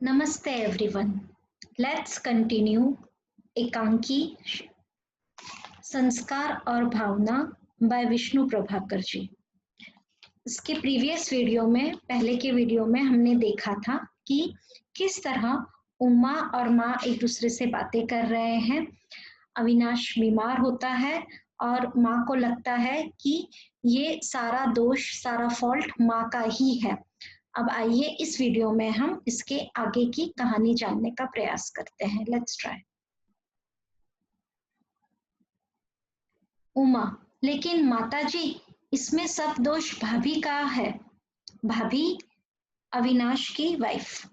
Namaste everyone. Let's continue एकांकी संस्कार और भावना बाय विष्णु प्रभाकर जी। इसके प्रीवियस वीडियो में पहले के वीडियो में हमने देखा था कि किस तरह उमा और माँ एक दूसरे से बातें कर रहे हैं। अविनाश बीमार होता है और माँ को लगता है कि ये सारा दोष सारा फॉल्ट माँ का ही है। अब आइए इस वीडियो में हम इसके आगे की कहानी जानने का प्रयास करते हैं। Let's try. उमा, लेकिन माताजी इसमें सब दोष भाभी का है। भाभी अविनाश की वाइफ।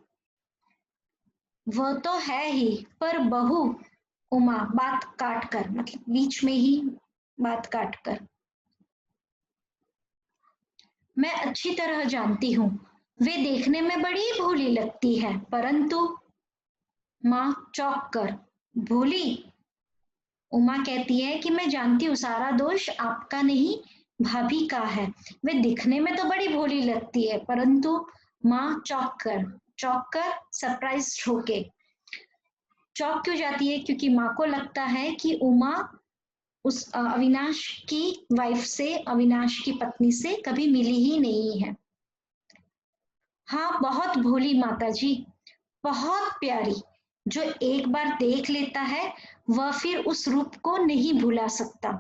वो तो है ही, पर बहू। उमा बात काट कर, मतलब बीच में ही बात काट कर। मैं अच्छी तरह जानती हूँ वे देखने में बड़ी भोली लगती है, परंतु माँ चौंक कर, भोली? उमा कहती है कि मैं जानती हूँ सारा दोष आपका नहीं भाभी का है। वे दिखने में तो बड़ी भोली लगती है, परंतु माँ चौंक कर सरप्राइज होके। चौंक क्यों जाती है? क्योंकि माँ को लगता है कि उमा उस अविनाश की वाइफ से, अविनाश की पत्नी से कभी मिली ही नहीं है। हाँ, बहुत भोली माताजी, बहुत प्यारी। जो एक बार देख लेता है वह फिर उस रूप को नहीं भुला सकता।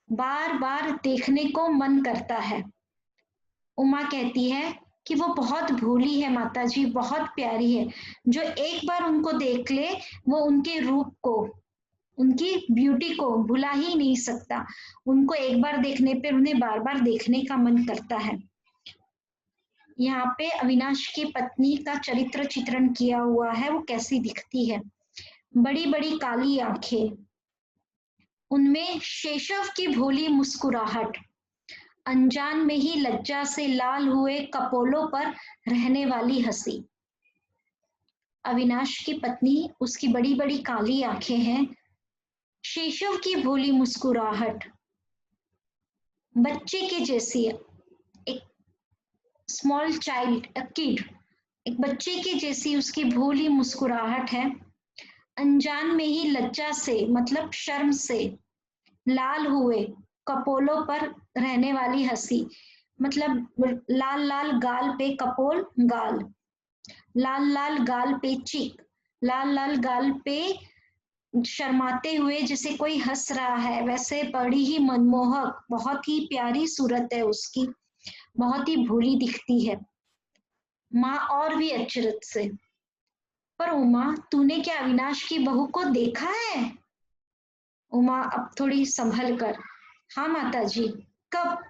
बार बार देखने को मन करता है। उमा कहती है कि वो बहुत भोली है माताजी, बहुत प्यारी है। जो एक बार उनको देख ले वो उनके रूप को, उनकी ब्यूटी को भुला ही नहीं सकता। उनको एक बार देखने पर उन्हें बार बार देखने का मन करता है। यहाँ पे अविनाश की पत्नी का चरित्र चित्रण किया हुआ है। वो कैसी दिखती है? बड़ी बड़ी काली आंखें, उनमें शेषव की भोली मुस्कुराहट, अनजान में ही लज्जा से लाल हुए कपोलों पर रहने वाली हंसी। अविनाश की पत्नी, उसकी बड़ी बड़ी काली आंखें हैं, शेषव की भोली मुस्कुराहट, बच्चे के जैसी, एक स्मॉल चाइल्ड, अ किड, एक बच्चे के जैसी उसकी भोली मुस्कुराहट है। अनजान में ही लज्जा से, मतलब शर्म से, लाल हुए कपोलों पर रहने वाली हंसी, मतलब लाल लाल गाल पे कपोल, गाल, लाल लाल गाल पे चीक, लाल लाल गाल पे शर्माते हुए जैसे कोई हंस रहा है, वैसे बड़ी ही मनमोहक, बहुत ही प्यारी सूरत है उसकी, बहुत ही भोली दिखती है। माँ और भी अचरज से, पर उमा तूने क्या अविनाश की बहू को देखा है? उमा अब थोड़ी संभल कर, हाँ माताजी। कब?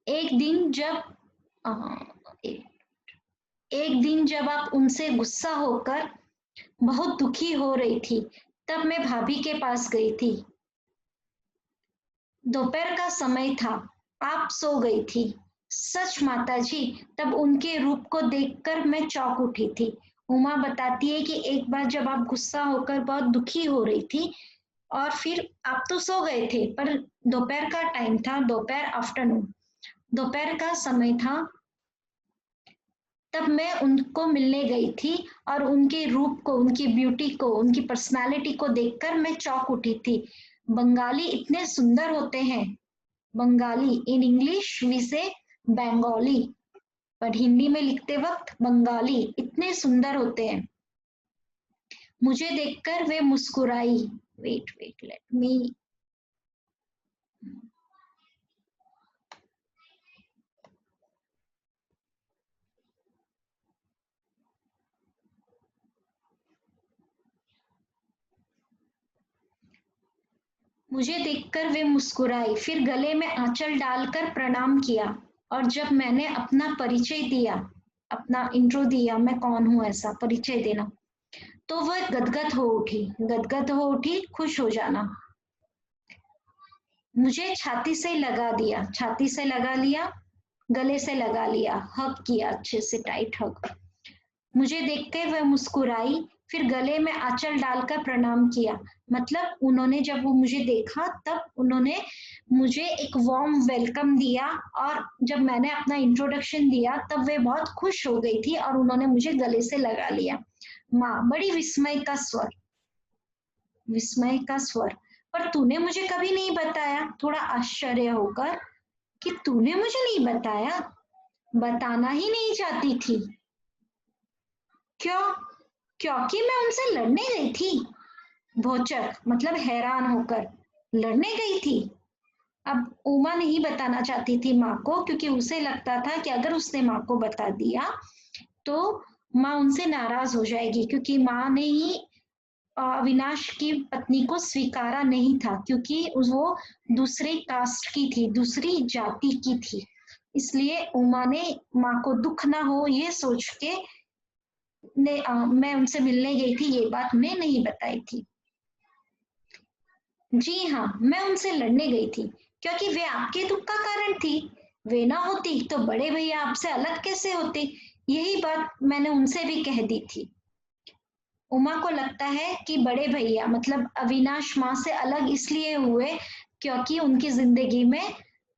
एक दिन जब अ, एक दिन जब आप उनसे गुस्सा होकर बहुत दुखी हो रही थी, तब मैं भाभी के पास गई थी। दोपहर का समय था, आप सो गई थी। सच माताजी, तब उनके रूप को देखकर मैं चौंक उठी थी। उमा बताती है कि एक बार जब आप गुस्सा होकर बहुत दुखी हो रही थी और फिर आप तो सो गए थे, पर दोपहर का टाइम था, दोपहर आफ्टरनून, दोपहर का समय था, तब मैं उनको मिलने गई थी और उनके रूप को, उनकी ब्यूटी को, उनकी पर्सनालिटी को देखकर मैं चौंक उठी थी। बंगाली इतने सुंदर होते हैं। बंगाली, इन इंग्लिश वी से बंगाली, पर हिंदी में लिखते वक्त बंगाली, इतने सुंदर होते हैं। मुझे देखकर वे मुस्कुराई। वेट वेट लेट मी, मुझे देखकर वे मुस्कुराई, फिर गले में आंचल डालकर प्रणाम किया। और जब मैंने अपना परिचय दिया, अपना इंट्रो दिया, मैं कौन हूं ऐसा परिचय देना, तो वह गदगद हो उठी। गदगद हो उठी, खुश हो जाना। मुझे छाती से लगा दिया, छाती से लगा लिया, गले से लगा लिया, हग किया, अच्छे से टाइट हग। मुझे देखकर वह मुस्कुराई, फिर गले में आंचल डालकर प्रणाम किया। मतलब उन्होंने जब वो मुझे देखा तब उन्होंने मुझे एक वार्म वेलकम दिया और जब मैंने अपना इंट्रोडक्शन दिया तब वे बहुत खुश हो गई थी और उन्होंने मुझे गले से लगा लिया। माँ, बड़ी विस्मय का स्वर, विस्मय का स्वर, पर तूने मुझे कभी नहीं बताया, थोड़ा आश्चर्य होकर, कि तूने मुझे नहीं बताया, बताना ही नहीं चाहती थी। क्यों? क्योंकि मैं उनसे लड़ने गई थी। भौचक मतलब हैरान होकर, लड़ने गई थी। अब उमा नहीं बताना चाहती थी माँ को, क्योंकि उसे लगता था कि अगर उसने माँ को बता दिया तो माँ उनसे नाराज हो जाएगी, क्योंकि माँ ने ही अविनाश की पत्नी को स्वीकारा नहीं था, क्योंकि वो दूसरे कास्ट की थी, दूसरी जाति की थी। इसलिए उमा ने माँ को दुख ना हो ये सोच के मैं उनसे मिलने गई थी, ये बात उन्हें नहीं बताई थी। जी हाँ, मैं उनसे लड़ने गई थी, क्योंकि वे आपके दुख का कारण थी। वे ना होती तो बड़े भैया आपसे अलग कैसे होते, यही बात मैंने उनसे भी कह दी थी। उमा को लगता है कि बड़े भैया मतलब अविनाश माँ से अलग इसलिए हुए क्योंकि उनकी जिंदगी में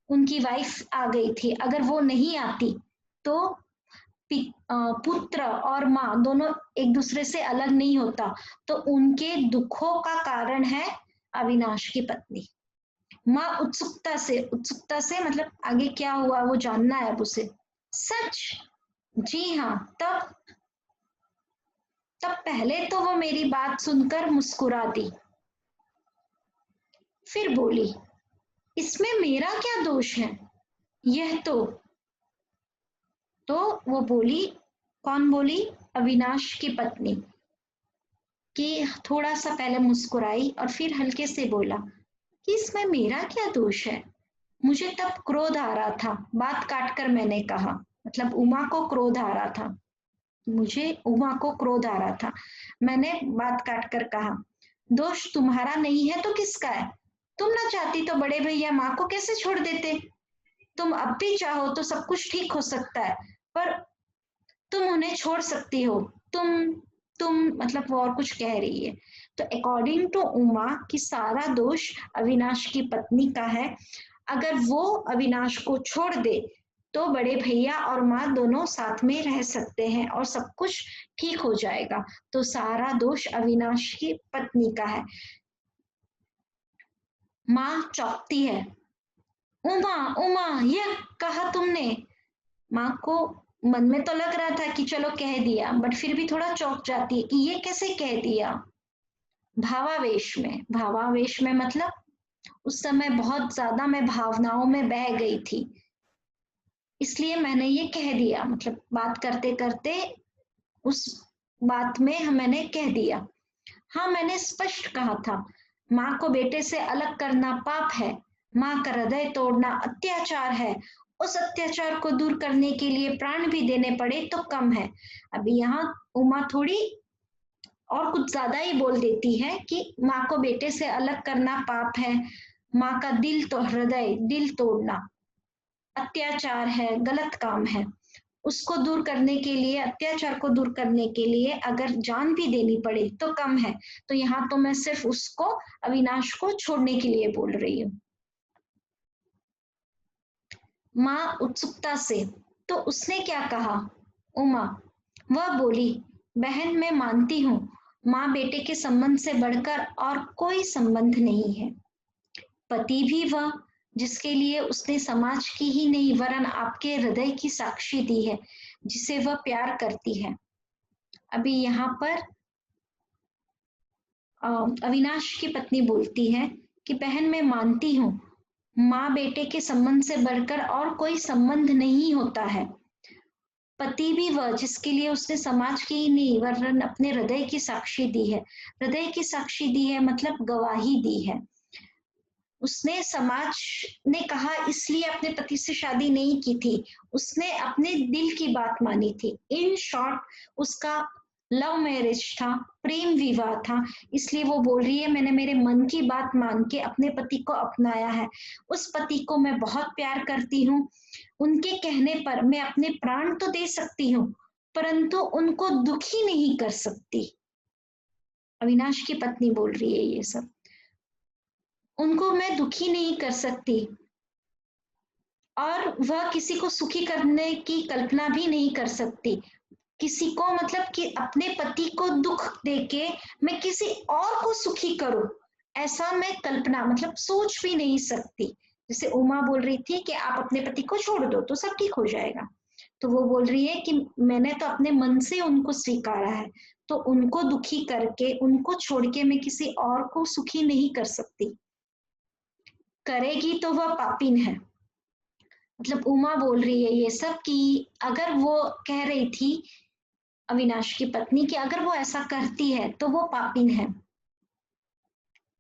उनकी वाइफ आ गई थी। अगर वो नहीं आती तो पुत्र और माँ दोनों एक दूसरे से अलग नहीं होता, तो उनके दुखों का कारण है अविनाश की पत्नी। माँ उत्सुकता से मतलब आगे क्या हुआ वो जानना है अब उसे। सच? जी हाँ। तब तब पहले तो वो मेरी बात सुनकर मुस्कुरा दी, फिर बोली, इसमें मेरा क्या दोष है? यह तो वो बोली, कौन बोली? अविनाश की पत्नी, कि थोड़ा सा पहले मुस्कुराई और फिर हल्के से बोला कि इसमें मेरा क्या दोष है? मुझे तब क्रोध आ रहा था, बात काटकर मैंने कहा, मतलब उमा को क्रोध आ रहा था, मुझे उमा को क्रोध आ रहा था। मैंने बात काट कर कहा, दोष तुम्हारा नहीं है तो किसका है? तुम ना चाहती तो बड़े भैया माँ को कैसे छोड़ देते? तुम अब भी चाहो तो सब कुछ ठीक हो सकता है, पर तुम उन्हें छोड़ सकती हो। तुम मतलब वो और कुछ कह रही है। तो अकॉर्डिंग टू उमा कि सारा दोष अविनाश की पत्नी का है, अगर वो अविनाश को छोड़ दे तो बड़े भैया और माँ दोनों साथ में रह सकते हैं और सब कुछ ठीक हो जाएगा। तो सारा दोष अविनाश की पत्नी का है। माँ चौंकती है। उमा, उमा, यह कहा तुमने? माँ को मन में तो लग रहा था कि चलो कह दिया, बट फिर भी थोड़ा चौंक जाती है कि ये कैसे कह दिया। भावावेश में मतलब उस समय बहुत ज्यादा मैं भावनाओं में बह गई थी, इसलिए मैंने ये कह दिया, मतलब बात करते करते उस बात में मैंने कह दिया। हाँ, मैंने स्पष्ट कहा था, माँ को बेटे से अलग करना पाप है, माँ का हृदय तोड़ना अत्याचार है, उस अत्याचार को दूर करने के लिए प्राण भी देने पड़े तो कम है। अभी यहाँ उमा थोड़ी और कुछ ज्यादा ही बोल देती है कि माँ को बेटे से अलग करना पाप है, माँ का दिल तोड़ना अत्याचार है, गलत काम है। उसको दूर करने के लिए, अत्याचार को दूर करने के लिए अगर जान भी देनी पड़े तो कम है। तो यहाँ तो मैं सिर्फ उसको, अविनाश को छोड़ने के लिए बोल रही हूँ। माँ उत्सुकता से, तो उसने क्या कहा? उमा, वह बोली, बहन मैं मानती हूँ, माँ बेटे के संबंध से बढ़कर और कोई संबंध नहीं है। पति भी वह जिसके लिए उसने समाज की ही नहीं वरन आपके हृदय की साक्षी दी है, जिसे वह प्यार करती है। अभी यहाँ पर अविनाश की पत्नी बोलती है कि बहन मैं मानती हूँ, माँ बेटे के संबंध से बढ़कर और कोई संबंध नहीं होता है। पति भी वह जिसके लिए उसने समाज की ही नहीं वरन अपने हृदय की साक्षी दी है। हृदय की साक्षी दी है मतलब गवाही दी है। उसने समाज ने कहा इसलिए अपने पति से शादी नहीं की थी, उसने अपने दिल की बात मानी थी। इन शॉर्ट उसका लव मैरिज था, प्रेम विवाह था, इसलिए वो बोल रही है मैंने मेरे मन की बात मान के अपने पति को अपनाया है। उस पति को मैं बहुत प्यार करती हूँ, उनके कहने पर मैं अपने प्राण तो दे सकती हूँ, परंतु उनको दुखी नहीं कर सकती। अविनाश की पत्नी बोल रही है ये सब। उनको मैं दुखी नहीं कर सकती और वह किसी को सुखी करने की कल्पना भी नहीं कर सकती। किसी को मतलब कि अपने पति को दुख देके मैं किसी और को सुखी करूं, ऐसा मैं कल्पना मतलब सोच भी नहीं सकती। जैसे उमा बोल रही थी कि आप अपने पति को छोड़ दो तो सब ठीक हो जाएगा, तो वो बोल रही है कि मैंने तो अपने मन से उनको स्वीकारा है, तो उनको दुखी करके उनको छोड़ के मैं किसी और को सुखी नहीं कर सकती। करेगी तो वह पापिन है। मतलब उमा बोल रही है ये सब कि अगर वो कह रही थी अविनाश की पत्नी कि अगर वो ऐसा करती है तो वो पापिन है।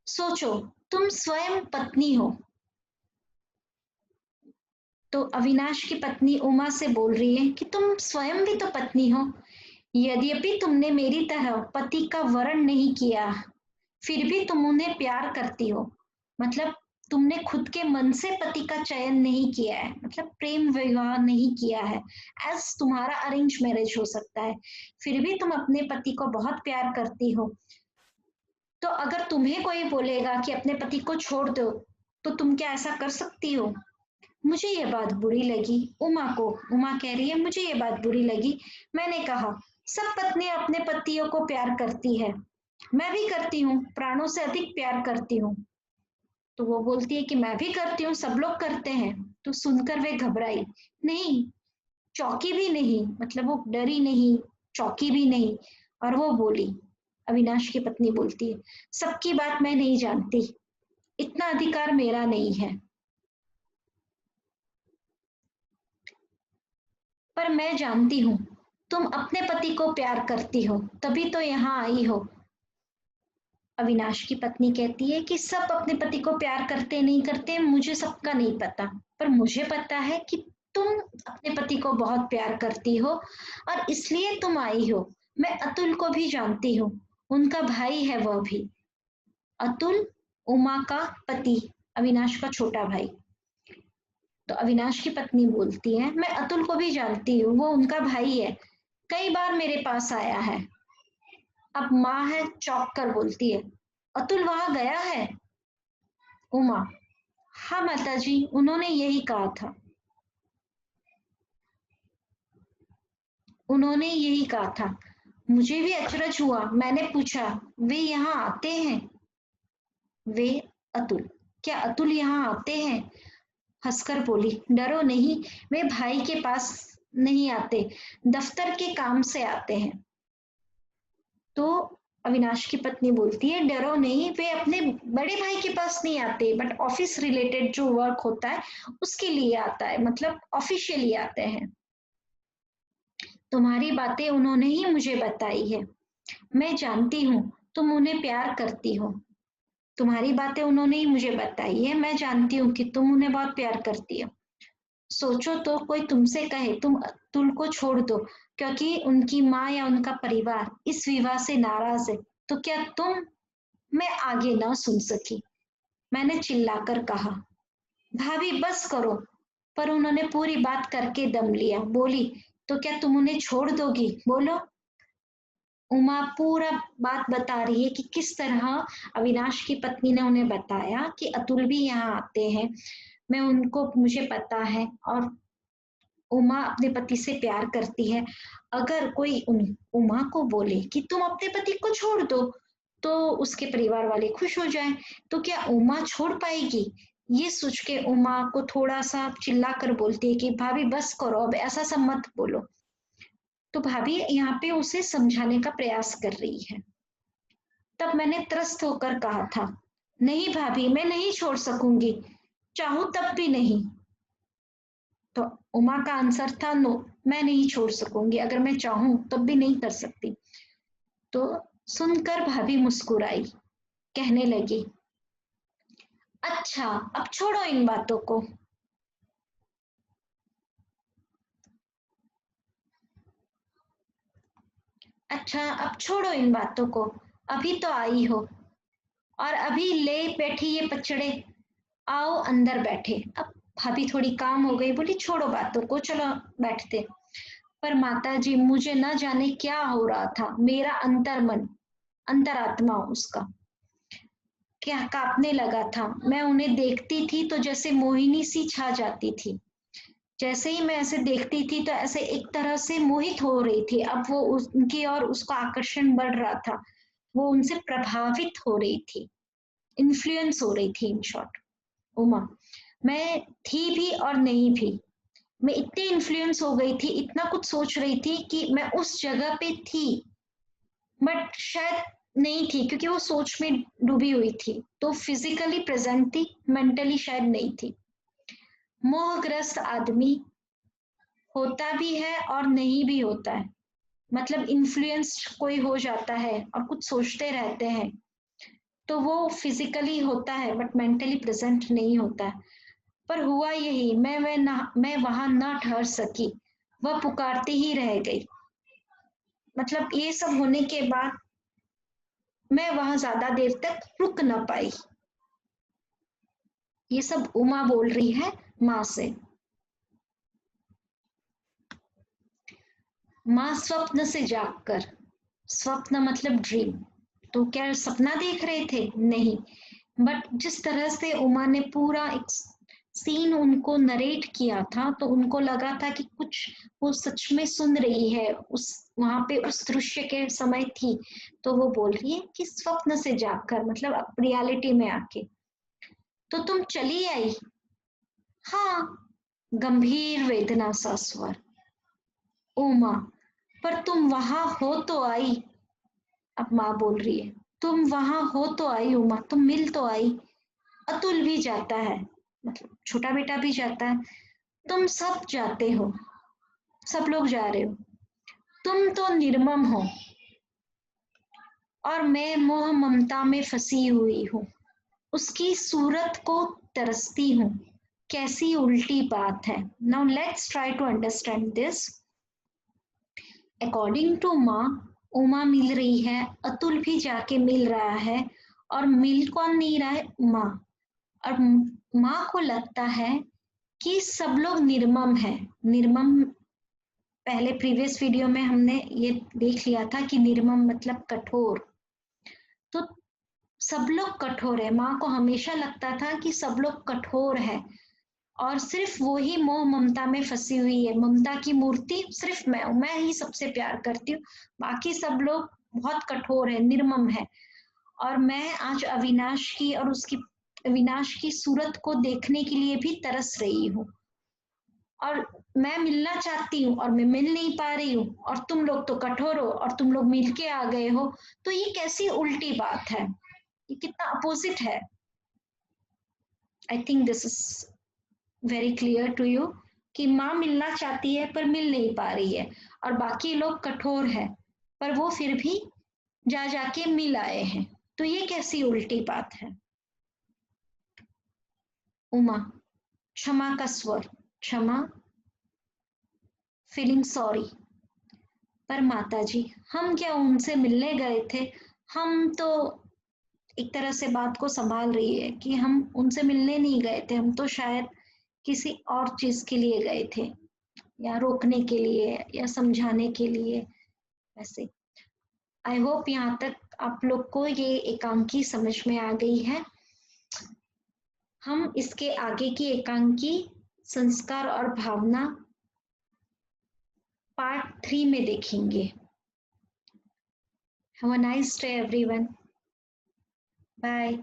सोचो, तुम स्वयं पत्नी हो। तो अविनाश की पत्नी उमा से बोल रही है कि तुम स्वयं भी तो पत्नी हो, यद्यपि तुमने मेरी तरह पति का वरण नहीं किया, फिर भी तुम उन्हें प्यार करती हो। मतलब तुमने खुद के मन से पति का चयन नहीं किया है, मतलब प्रेम विवाह नहीं किया है, एज तुम्हारा अरेंज मैरिज हो सकता है, फिर भी तुम अपने पति को बहुत प्यार करती हो। तो अगर तुम्हें कोई बोलेगा कि अपने पति को छोड़ दो, तो तुम क्या ऐसा कर सकती हो? मुझे ये बात बुरी लगी उमा को। उमा कह रही है मुझे ये बात बुरी लगी। मैंने कहा सब पत्नियां अपने पतियों को प्यार करती है, मैं भी करती हूँ, प्राणों से अधिक प्यार करती हूँ। तो वो बोलती है कि मैं भी करती हूँ, सब लोग करते हैं। तो सुनकर वे घबराई नहीं, चौकी भी नहीं, मतलब वो डरी नहीं, चौकी भी नहीं। और वो बोली, अविनाश की पत्नी बोलती है, सबकी बात मैं नहीं जानती, इतना अधिकार मेरा नहीं है, पर मैं जानती हूँ तुम अपने पति को प्यार करती हो, तभी तो यहाँ आई हो। अविनाश की पत्नी कहती है कि सब अपने पति को प्यार करते नहीं करते मुझे सबका नहीं पता, पर मुझे पता है कि तुम अपने पति को बहुत प्यार करती हो और इसलिए तुम आई हो। मैं अतुल को भी जानती हूँ, उनका भाई है वह भी। अतुल उमा का पति, अविनाश का छोटा भाई। तो अविनाश की पत्नी बोलती है मैं अतुल को भी जानती हूँ, वो उनका भाई है, कई बार मेरे पास आया है। अब माँ है चौंक कर बोलती है, अतुल वहां गया है? उमा, हाँ माता जी, उन्होंने यही कहा था, उन्होंने यही कहा था। मुझे भी अचरज हुआ, मैंने पूछा वे यहाँ आते हैं? वे अतुल, क्या अतुल यहाँ आते हैं? हंसकर बोली डरो नहीं, वे भाई के पास नहीं आते, दफ्तर के काम से आते हैं। तो अविनाश की पत्नी बोलती है डरो नहीं, वे अपने बड़े भाई के पास नहीं आते, बट ऑफिस रिलेटेड जो वर्क होता है उसके लिए आता है, मतलब ऑफिशियली आते हैं। तुम्हारी बातें उन्होंने ही मुझे बताई है, मैं जानती हूँ तुम उन्हें प्यार करती हो। तुम्हारी बातें उन्होंने ही मुझे बताई है, मैं जानती हूँ कि तुम उन्हें बहुत प्यार करती हो। सोचो तो कोई तुमसे कहे तुम अतुल को छोड़ दो क्योंकि उनकी माँ या उनका परिवार इस विवाह से नाराज है, तो क्या तुम? मैं आगे ना सुन सकी, मैंने चिल्लाकर कहा भाभी बस करो, पर उन्होंने पूरी बात करके दम लिया। बोली तो क्या तुम उन्हें छोड़ दोगी, बोलो। उमा पूरा बात बता रही है कि किस तरह अविनाश की पत्नी ने उन्हें बताया कि अतुल भी यहाँ आते हैं, मैं उनको मुझे पता है, और उमा अपने पति से प्यार करती है। अगर कोई उमा को बोले कि तुम अपने पति को छोड़ दो तो उसके परिवार वाले खुश हो जाएं, तो क्या उमा छोड़ पाएगी? ये सोच के उमा को थोड़ा सा चिल्ला कर बोलती है कि भाभी बस करो, अब ऐसा सब मत बोलो। तो भाभी यहाँ पे उसे समझाने का प्रयास कर रही है। तब मैंने त्रस्त होकर कहा था नहीं भाभी, मैं नहीं छोड़ सकूंगी, चाहूं तब भी नहीं। तो उमा का आंसर था नो, मैं नहीं छोड़ सकूंगी, अगर मैं चाहूं तब भी नहीं कर सकती। तो सुनकर भाभी मुस्कुराई, कहने लगी अच्छा अब छोड़ो इन बातों को। अच्छा अब छोड़ो इन बातों को, अभी तो आई हो और अभी ले बैठी ये पचड़े, आओ अंदर बैठे। अब भाभी थोड़ी काम हो गई, बोली छोड़ो बातों को, चलो बैठते। पर माता जी मुझे न जाने क्या हो रहा था, मेरा अंतर्मन, अंतरात्मा उसका क्या कांपने लगा था। मैं उन्हें देखती थी तो जैसे मोहिनी सी छा जाती थी। जैसे ही मैं ऐसे देखती थी तो ऐसे एक तरह से मोहित हो रही थी। अब वो उनकी और उसका आकर्षण बढ़ रहा था। वो उनसे प्रभावित हो रही थी, इन्फ्लुएंस हो रही थी इन शॉर्ट। उमा, मैं थी भी और नहीं भी। मैं इतनी इन्फ्लुएंस हो गई थी, इतना कुछ सोच रही थी कि मैं उस जगह पे थी, बट शायद नहीं थी क्योंकि वो सोच में डूबी हुई थी। तो फिजिकली प्रेजेंट थी, मेंटली शायद नहीं थी। मोहग्रस्त आदमी होता भी है और नहीं भी होता है। मतलब इन्फ्लुएंस्ड कोई हो जाता है और कुछ सोचते रहते हैं तो वो फिजिकली होता है बट मेंटली प्रेजेंट नहीं होता है। पर हुआ यही, मैं वहां ना ठहर सकी, वह पुकारती ही रह गई। मतलब ये सब होने के बाद मैं वहां ज्यादा देर तक रुक ना पाई। ये सब उमा बोल रही है माँ से। माँ स्वप्न से जागकर, स्वप्न मतलब ड्रीम, तो क्या सपना देख रहे थे? नहीं, बट जिस तरह से उमा ने पूरा एक सीन उनको नरेट किया था तो उनको लगा था कि कुछ वो सच में सुन रही है, उस वहां पे उस दृश्य के समय थी। तो वो बोल रही है कि स्वप्न से जागकर मतलब अब रियलिटी में आके। तो तुम चली आई? हाँ, गंभीर वेदना सा स्वर। उमा, पर तुम वहां हो तो आई। अब माँ बोल रही है, तुम वहां हो तो आई उमा, तुम मिल तो आई। अतुल भी जाता है, मतलब छोटा बेटा भी जाता है। तुम सब जाते हो, सब लोग जा रहे हो। तुम तो निर्मम हो और मैं मोह ममता में फंसी हुई हूँ। उसकी सूरत को तरसती हूँ। कैसी उल्टी बात है। Now let's try to understand this. According to माँ, उमा मिल रही है, अतुल भी जाके मिल रहा है, और मिल कौन नहीं रहा है? माँ। और माँ को लगता है कि सब लोग निर्मम है। निर्मम, पहले प्रीवियस वीडियो में हमने ये देख लिया था कि निर्मम मतलब कठोर। तो सब लोग कठोर है। माँ को हमेशा लगता था कि सब लोग कठोर है और सिर्फ वो ही मोह ममता में फंसी हुई है। ममता की मूर्ति सिर्फ मैं ही सबसे प्यार करती हूँ, बाकी सब लोग बहुत कठोर है, निर्मम है। और मैं आज अविनाश की और उसकी अविनाश की सूरत को देखने के लिए भी तरस रही हूँ, और मैं मिलना चाहती हूँ और मैं मिल नहीं पा रही हूँ, और तुम लोग तो कठोर हो और तुम लोग मिलके आ गए हो। तो ये कैसी उल्टी बात है, ये कितना अपोजिट है। I think this is very clear to you कि माँ मिलना चाहती है पर मिल नहीं पा रही है, और बाकी लोग कठोर है पर वो फिर भी जा जाके मिल आए हैं। तो ये कैसी उल्टी बात है। उमा, क्षमा का स्वर। क्षमा, फीलिंग सॉरी। पर माताजी, हम क्या उनसे मिलने गए थे? हम तो, एक तरह से बात को संभाल रही है कि हम उनसे मिलने नहीं गए थे, हम तो शायद किसी और चीज के लिए गए थे, या रोकने के लिए या समझाने के लिए। वैसे आई होप यहाँ तक आप लोग को ये एकांकी समझ में आ गई है। हम इसके आगे की एकांकी संस्कार और भावना पार्ट 3 में देखेंगे। Have a nice day everyone. Bye.